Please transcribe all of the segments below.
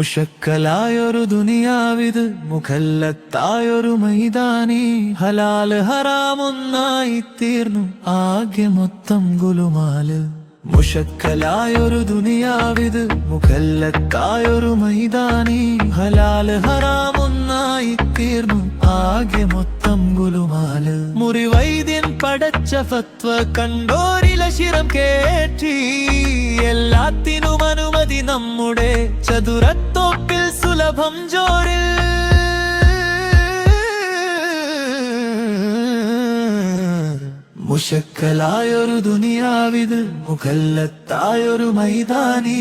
മുഷക്കലായൊരു ദുനിയാവിത്, മുഖല്ലത്തായൊരു മൈതാനി. ഹലാല് ഹറാമൊന്നായി തീർന്നു ആകെ മൊത്തം ഗുലുമാല്. മുഷക്കലായൊരു ദുനിയാവിത്, മുഖല്ലത്തായൊരു മൈതാനി. ഹലാല് ഹറാമൊന്നായി തീർന്നു ആകെ മൊത്തം ഗുലുമാല്. മുറിവൈദ്യൻ പടച്ച ഫത്വ കണ്ടോരില ശിരം കേറ്റി. എല്ലാത്തിനും അനുമതി നമ്മുടെ ചതുരത്തോപ്പിൽ സുലഭം ജോറിൽ. മുഷക്കലായൊരു ദുനിയാവിത്, മുഖല്ലത്തായൊരു മൈതാനി.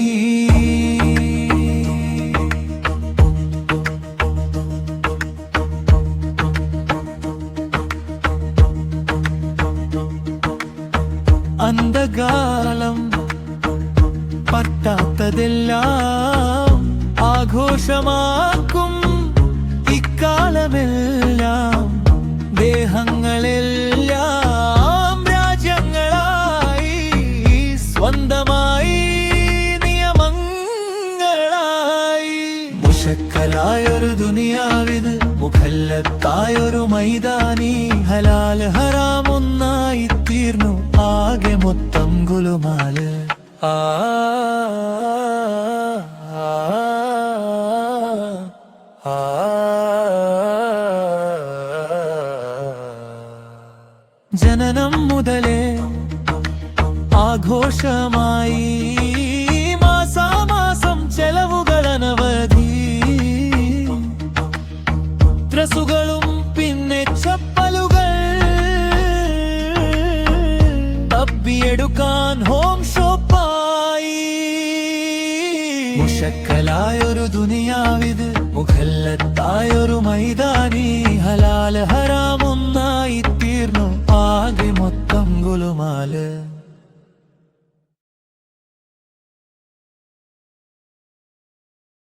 അന്ധകാലം പറ്റാത്തതെല്ലാം ആഘോഷമാക്കും ഇക്കാലമെല്ലാം. ദേഹങ്ങളെല്ലാം രാജ്യങ്ങളായി, സ്വന്തമായി നിയമങ്ങളായി. മുഷക്കലായൊരു ദുനിയാവിത്, മുഖല്ലത്തായൊരു മൈതാനി. ഹലാല് ഹറാമൊന്നായി തീർന്നു ആകെ മൊത്തം ഗുലുമാല്. ജനനം മുതലേ ആഘോഷമായി, മാസാമാസം ചെലവുകൾ അനവധി. ഡ്രസ്സുകളും പിന്നെ ചപ്പലുകൾ, തപ്പിയെടുക്കാൻ ഹോം ഷോപ്പായി. മുഷക്കലായൊരു ദുനിയാവിത്, മുഖല്ലത്തായൊരു മൈതാനി. ഹലാല് ഹറാമൊന്നായി തീർന്നു ആകെ മൊത്തം ഗുലുമാല്.